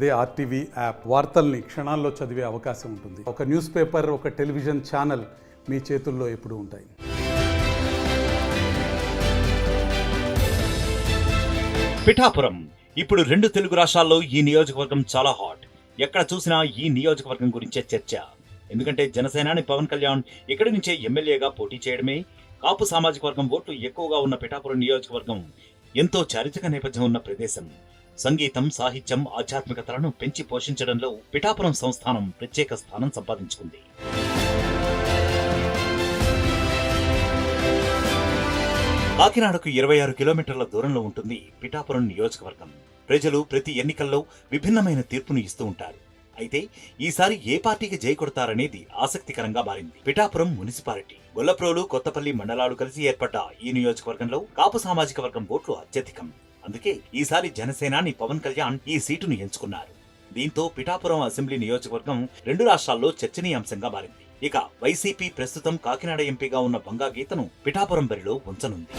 అదే RTV app వార్తల్ని క్షణాల్లో చదివే అవకాశం ఉంటుంది. ఒక న్యూస్ పేపర్, ఒక టెలివిజన్ ఛానల్ మీ చేతుల్లో ఎప్పుడూ ఉంటాయి. పిఠాపురం ఇప్పుడు 2 తెలుగు రాష్ట్రాల్లో ఈ నియోజకవర్గం చాలా హాట్. ఎక్కడ చూసినా ఈ నియోజకవర్గం గురించే చర్చ. ఎందుకంటే జనసేనాని పవన్ కళ్యాణ్ ఇక్కడి నుంచే ఎమ్మెల్యేగా పోటీ చేయడమే. కాపు సామాజిక వర్గం ఓట్లు ఎక్కువగా ఉన్న పిఠాపురం నియోజకవర్గం ఎంతో చారిత్రక నేపథ్యం ఉన్న ప్రదేశం. సంగీతం, సాహిత్యం, ఆధ్యాత్మికతలను పెంచి పోషించడంలో పిఠాపురం సంస్థానం ప్రత్యేక స్థానం సంపాదించుకుంది. కాకినాడకు 26 కిలోమీటర్ల దూరంలో ఉంటుంది పిఠాపురం నియోజకవర్గం. ప్రజలు ప్రతి ఎన్నికల్లో విభిన్నమైన తీర్పును ఇస్తూ ఉంటారు. అయితే ఈసారి ఏ పార్టీకి జై కొడతారనేది ఆసక్తికరంగా మారింది. పిఠాపురం మున్సిపాలిటీ, గొల్లప్రోలు, కొత్తపల్లి మండలాలు కలిసి ఏర్పడ్డ ఈ నియోజకవర్గంలో కాపు సామాజిక వర్గం ఓట్లు అత్యధికం. అందుకే ఈసారి జనసేనాని పవన్ కళ్యాణ్ ఈ సీటును ఎంచుకున్నారు. దీంతో పిఠాపురం అసెంబ్లీ నియోజకవర్గం 2 రాష్ట్రాల్లో చర్చనీయాంశంగా మారింది. ఇక వైసీపీ ప్రస్తుతం కాకినాడ ఎంపీగా ఉన్న బంగా గీతను పిఠాపురం బరిలో ఉంచనుంది.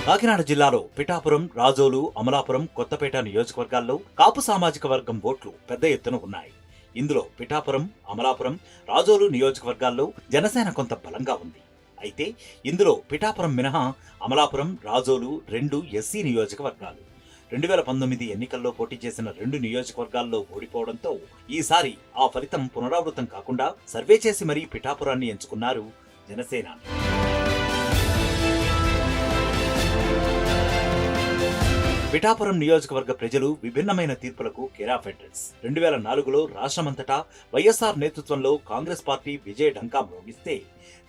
కాకినాడ జిల్లాలో పిఠాపురం, రాజోలు, అమలాపురం, కొత్తపేట నియోజకవర్గాల్లో కాపు సామాజిక వర్గం ఓట్లు పెద్ద ఎత్తున ఉన్నాయి. ఇందులో పిఠాపురం, అమలాపురం, రాజోలు నియోజకవర్గాల్లో జనసేన కొంత బలంగా ఉంది. అయితే ఇందులో పిఠాపురం మినహా అమలాపురం, రాజోలు 2 ఎస్సీ నియోజకవర్గాలు. 2019 ఎన్నికల్లో పోటీ చేసిన 2 నియోజకవర్గాల్లో ఓడిపోవడంతో ఈసారి ఆ ఫలితం పునరావృతం కాకుండా సర్వే చేసి మరీ పిఠాపురాన్ని ఎంచుకున్నారు జనసేన. పిఠాపురం నియోజకవర్గ ప్రజలు విభిన్నమైన తీర్పులకు కేరాఫ్ అడ్రస్. 2004లో రాష్ట్రమంతటా వైఎస్ఆర్ నేతృత్వంలో కాంగ్రెస్ పార్టీ విజయ ఢంకా మోగిస్తే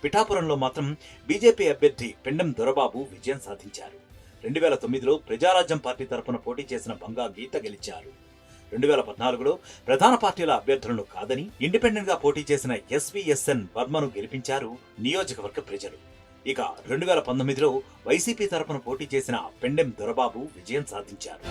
పిఠాపురంలో మాత్రం బీజేపీ అభ్యర్థి పెండెం దొరబాబు విజయం సాధించారు. 2009లో ప్రజారాజ్యం పార్టీ తరపున పోటీ చేసిన బంగా గీత గెలిచారు. 2014లో ప్రధాన పార్టీల అభ్యర్థులను కాదని ఇండిపెండెంట్ గా పోటీ చేసిన ఎస్వీఎస్ఎన్ వర్మను గెలిపించారు నియోజకవర్గ ప్రజలు. ఇక 2019లో వైసీపీ తరపున పోటీ చేసిన పెండెం దొరబాబు విజయం సాధించారు.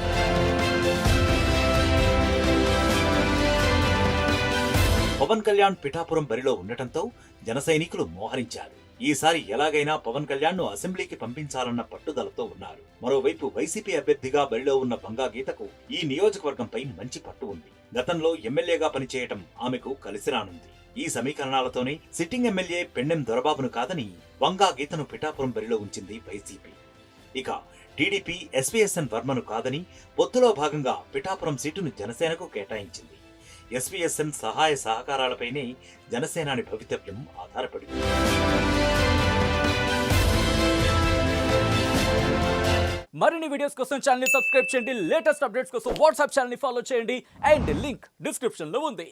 పవన్ కళ్యాణ్ పిఠాపురం బరిలో ఉండటంతో జన సైనికులు మోహరించారు. ఈసారి ఎలాగైనా పవన్ కళ్యాణ్ ను అసెంబ్లీకి పంపించాలన్న పట్టుదలతో ఉన్నారు. మరోవైపు వైసీపీ అభ్యర్థిగా బరిలో ఉన్న బంగా గీతకు ఈ నియోజకవర్గంపై మంచి పట్టు ఉంది. గతంలో ఎమ్మెల్యేగా పనిచేయటం ఆమెకు కలిసి రానుంది. ఈ సమీకరణాలతోనే సిట్టింగ్ ఎమ్మెల్యే పెండెం దొరబాబును కాదని బంగా గీతను పిఠాపురం బరిలో ఉంచింది వైసీపీ. ఇక టీడీపీ ఎస్వీఎస్ఎన్ వర్మను కాదని పొత్తులో భాగంగా పిఠాపురం సీటును జనసేనకు కేటాయించింది. ఎస్వీఎస్ఎన్ సహాయ సహకారాలపైనే జనసేనాని భవితవ్యం ఆధారపడింది. మరిన్ని వీడియోస్ కోసం ఛానల్ ని సబ్స్క్రైబ్ చేయండి. లేటెస్ట్ అప్డేట్స్ కోసం వాట్సాప్ ఛానల్ ని ఫాలో చేయండి. అండ్ లింక్ డిస్క్రిప్షన్ లో ఉంది.